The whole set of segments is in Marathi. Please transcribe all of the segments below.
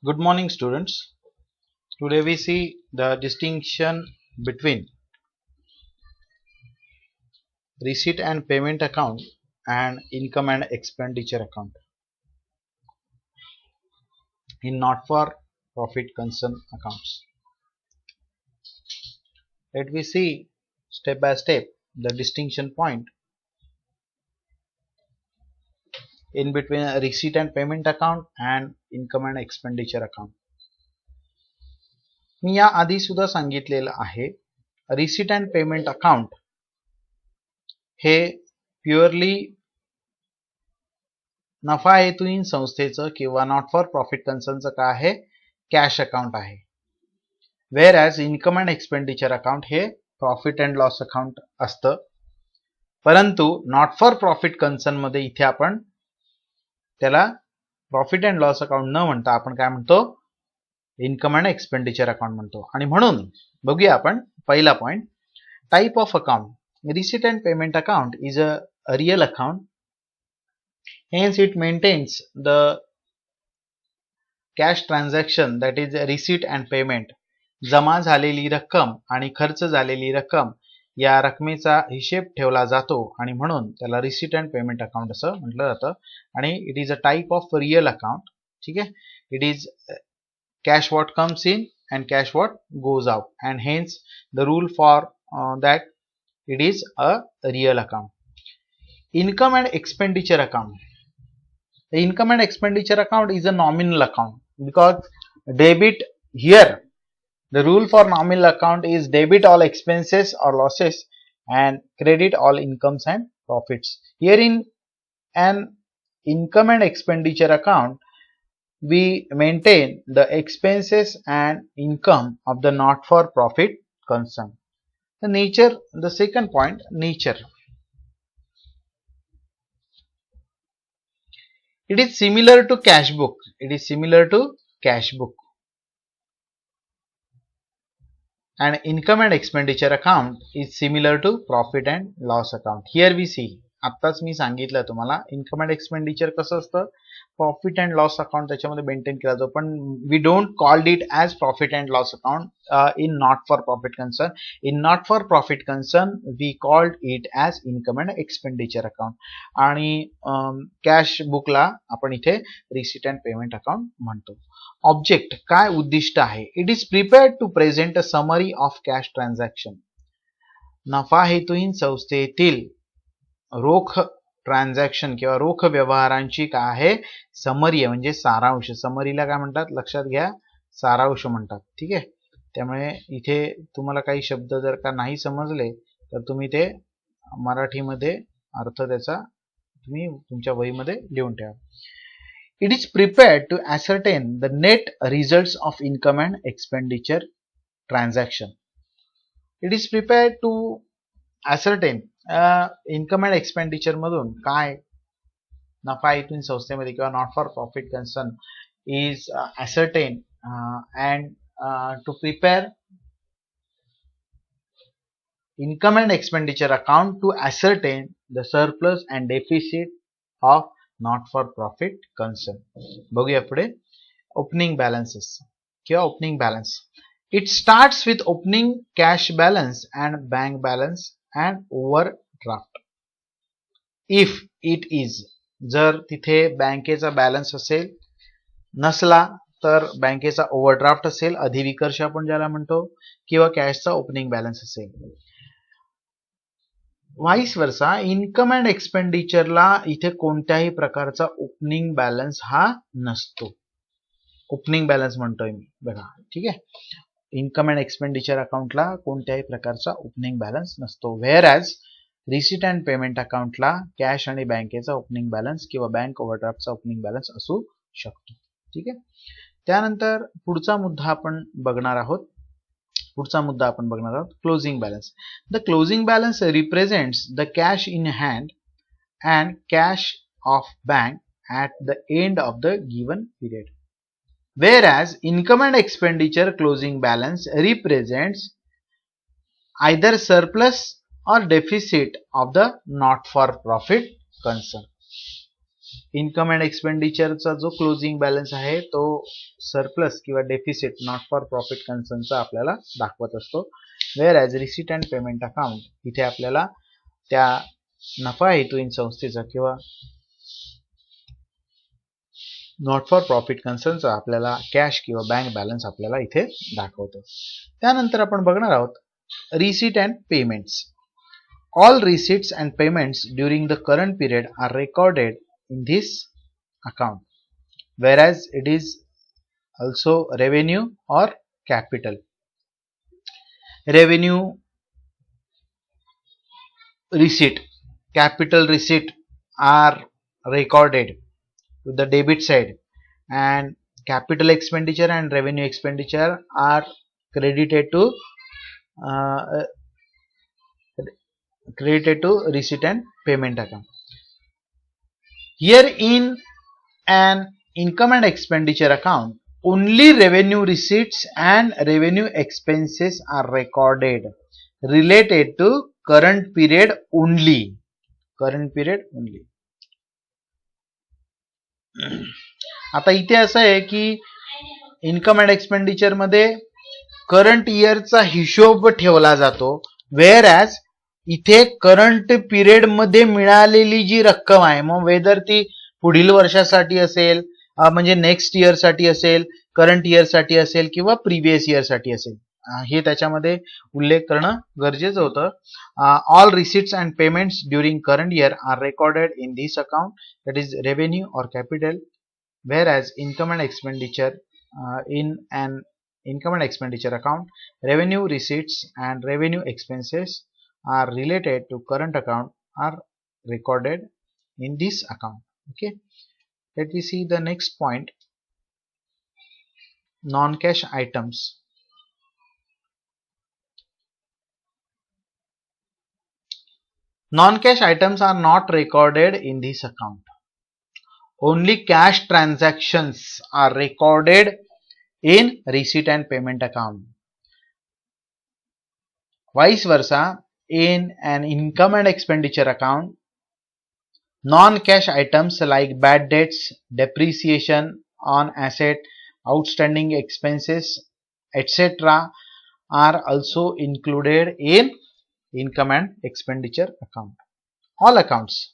Good morning, students. Today we see the distinction between receipt and payment account and income and expenditure account in not for profit concern accounts. Let me see step by step the distinction point in between a receipt and payment account and income and expenditure account. मी या आधी सुद्धा सांगितलेलं आहे रिसीट अँड पेमेंट अकाउंट हे प्युअरली नफा हेतुहीन संस्थेचं किंवा नॉट फॉर प्रॉफिट कन्सर्नचं काय आहे कॅश अकाउंट आहे. Wear as income and expenditure account हे प्रॉफिट अँड लॉस अकाउंट असतं. परंतु नॉट फॉर प्रॉफिट कन्सर्न मध्ये इथे आपण त्याला प्रॉफिट अँड लॉस अकाउंट न म्हणता आपण काय म्हणतो इन्कम अँड एक्सपेंडिचर अकाउंट म्हणतो. आणि म्हणून बघूया आपण पहिला point type of account. Receipt and payment account is a real account. Hence it maintains the cash transaction, that is receipt and payment. जमा झालेली रक्कम आणि खर्च झालेली रक्कम या रकमेचा हिशेब ठेवला जातो आणि म्हणून त्याला रिसीट अँड पेमेंट अकाउंट असं म्हटलं जातं. आणि it is a type of real account. ठीक आहे. It is cash what comes in and cash what goes out and hence the rule for that it is a real account. Income and expenditure account. The income and expenditure account is a nominal account because debit here the rule for nominal account is debit all expenses or losses and credit all incomes and profits. Here in an income and expenditure account we maintain the expenses and income of the not for profit concern. The nature, the second point, nature. It is similar to cash book. It is similar to cash book. And income and expenditure account is similar to profit and loss account. Here we see, आत्ताच मी सांगितलं तुम्हाला इन्कम अँड एक्सपेंडिचर कसं असतं प्रॉफिट अँड लॉस अकाउंट त्याच्यामध्ये मेंटेन केला जातो. पण we don't called it as profit and loss account in not for profit concern. In not for profit concern we called it as income and expenditure account. आणि कॅश बुकला आपण इथे रिसीट अँड पेमेंट अकाउंट म्हणतो. ऑब्जेक्ट काय उद्दिष्ट आहे. It is prepared to present a summary of cash transaction. नफा हेतुहीन संस्थेतील रोख ट्रान्झॅक्शन किंवा रोख व्यवहारांची काय आहे समरी आहे म्हणजे सारांश. समरीला काय म्हणतात लक्षात घ्या सारांश म्हणतात. ठीक आहे. त्यामुळे इथे तुम्हाला काही शब्द जर का नाही समजले तर तुम्ही ते मराठीमध्ये अर्थ त्याचा तुम्ही तुमच्या वहीमध्ये लिहून ठेवा. It is prepared to ascertain the net results of income and expenditure transaction. It is prepared to ascertain income and expenditure मधून काय नफा हेतुहीन संस्थेमध्ये किंवा not for profit concern is ascertain and to prepare income and expenditure account to ascertain the surplus and deficit of not for profit concern. बघूया पुढे ओपनिंग बॅलन्सेस किंवा opening balance. It starts with opening cash balance and bank balance and overdraft. If it is, जर तिथे बँकेचा बॅलन्स असेल नसला तर बँकेचा ओव्हरड्राफ्ट असेल अधिविकर्ष आपण ज्याला म्हणतो किंवा कॅशचा ओपनिंग बॅलन्स असेल. व्हाईस वर्सा इन्कम अँड एक्सपेंडिचरला इथे कोणत्याही प्रकारचा ओपनिंग बॅलन्स हा नसतो. ओपनिंग बॅलन्स म्हणतोय मी बघा. ठीक आहे. इन्कम अँड एक्सपेंडिचर अकाउंटला कोणत्याही प्रकारचा ओपनिंग बॅलन्स नसतो. Where as receipt and payment अकाउंटला कॅश आणि बँकेचा ओपनिंग बॅलन्स किंवा बँक ओव्हरड्राफ्टचा ओपनिंग बॅलन्स असू शकतो. ठीक आहे. त्यानंतर पुढचा मुद्दा आपण बघणार आहोत. Closing balance. The closing balance represents the cash in hand and cash of bank at the end of the given period. Whereas income and expenditure closing balance represents either surplus or deficit of the not for profit concern. Income and एक्सपेंडिचरचा जो क्लोजिंग बॅलन्स आहे तो सरप्लस किंवा डेफिसिट नॉट फॉर प्रॉफिट कन्सर्नचा आपल्याला दाखवत असतो. Whereas receipt and payment account इथे आपल्याला त्या नफा हेतूहीन संस्थेचा किंवा नॉट फॉर प्रॉफिट कन्सर्नचा आपल्याला कॅश किंवा बँक बॅलन्स आपल्याला इथे दाखवतो. त्यानंतर आपण बघणार आहोत receipt and payments. All receipts and payments during the current period are recorded in this account, whereas it is also revenue or capital. Revenue receipt, capital receipt are recorded to the debit side, and capital expenditure and revenue expenditure are credited to receipt and payment account. Here in an income and expenditure account, only revenue receipts and revenue expenses are recorded related to current period only. Current period only. आता इथे असं आहे की इन्कम अँड एक्सपेंडिचर मध्ये करंट इयरचा हिशोब ठेवला जातो, वेअर ॲज इथे करंट पिरियड मध्ये मिळालेली जी रक्कम आहे, मग वेदर ती पुढील वर्षासाठी असेल, म्हणजे नेक्स्ट इयर साठी असेल, करंट इयर साठी असेल किंवा प्रिव्हियस इयर साठी असेल, हे त्याच्यामध्ये उल्लेख करणं गरजेचं होतं. All receipts and payments during current year are recorded in this account, that is revenue or capital, whereas income and expenditure in and income and expenditure account, revenue receipts and revenue expenses are related to current account are recorded in this account. Okay, let me see the next point, non-cash items. Non-cash items are not recorded in this account. Only cash transactions are recorded in receipt and payment account. Vice versa, in an income and expenditure account, non-cash items like bad debts, depreciation on asset, outstanding expenses, etc. are also included in income and expenditure account. All accounts,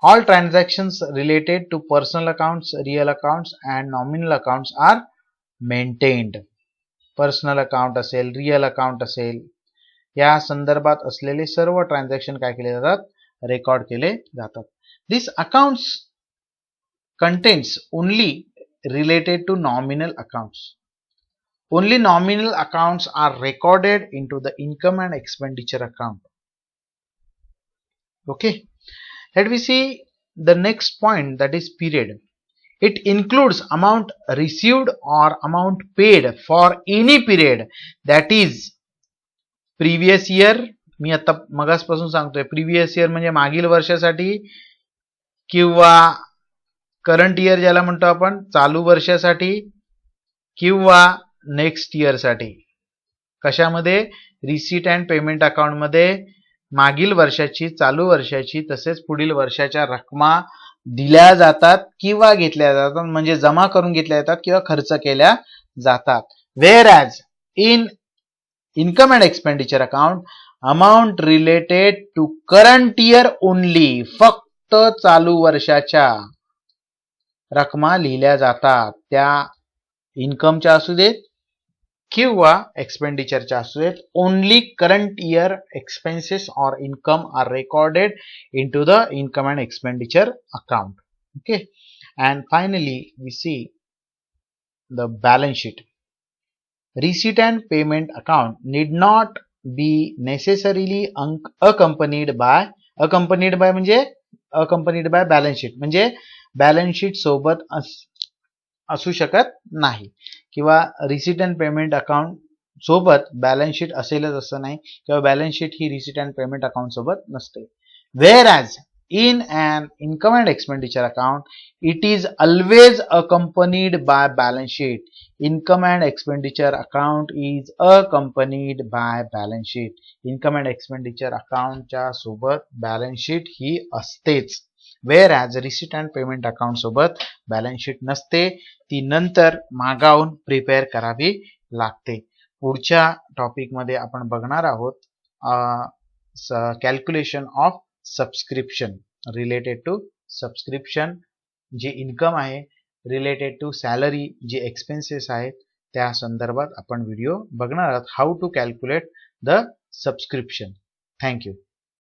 all transactions related to personal accounts, real accounts and nominal accounts are maintained. Personal account असेल, रिअल अकाउंट असेल, या संदर्भात असलेले सर्व ट्रान्झॅक्शन काय केले जातात, रेकॉर्ड केले जातात. This accounts contains only related to nominal accounts. Only nominal accounts are recorded into the income and expenditure account. Okay, let we see the next point, that is period. It includes amount received or amount paid for any period, that is previous year. मी आता मगासपासून सांगतोय प्रिव्हियस इयर म्हणजे मागील वर्षासाठी, किंवा करंट इयर ज्याला म्हणतो आपण चालू वर्षासाठी, किंवा नेक्स्ट इयर साठी. कशामध्ये, रिसीट अँड पेमेंट अकाउंट मध्ये मागील वर्षाची, चालू वर्षाची तसेच पुढील वर्षाच्या रकमा दिल्या जातात किंवा घेतल्या जातात, म्हणजे जमा करून घेतल्या जातात किंवा खर्च केल्या जातात. Whereas in income and expenditure account, amount related to current year only, फक्त चालू वर्षाच्या रकमा लिहिल्या जातात. त्या इन्कमच्या असू देत किंवा एक्सपेंडिचरच्या असू देत. ओनली करंट इयर एक्सपेन्सेस और income are recorded into the income and expenditure account. Okay, and finally we see the balance sheet. Receipt and payment account need not be necessarily accompanied by balance sheet, म्हणजे balance sheet सोबत असू शकत नाही, किंवा रिसीट अँड पेमेंट अकाउंट सोबत बॅलन्स शीट असेलच असं नाही, किंवा balance sheet he receipt and payment account सोबत नसते. Whereas in an income and expenditure account, it is always accompanied by balance sheet. Income and expenditure account is accompanied by balance sheet. Income and expenditure account च्या सोबत balance sheet ही असतेच. Wear as receipt and payment account सोबत बॅलन्स शीट नसते, ती नंतर मागावून प्रिपेअर करावी लागते. पुढच्या टॉपिक मध्ये आपण बघणार आहोत calculation of subscription related to subscription, जे इन्कम आहे, रिलेटेड टू सॅलरी, जे एक्सपेन्सेस आहेत, त्या संदर्भात आपण व्हिडिओ बघणार आहोत. How to calculate the subscription. Thank you.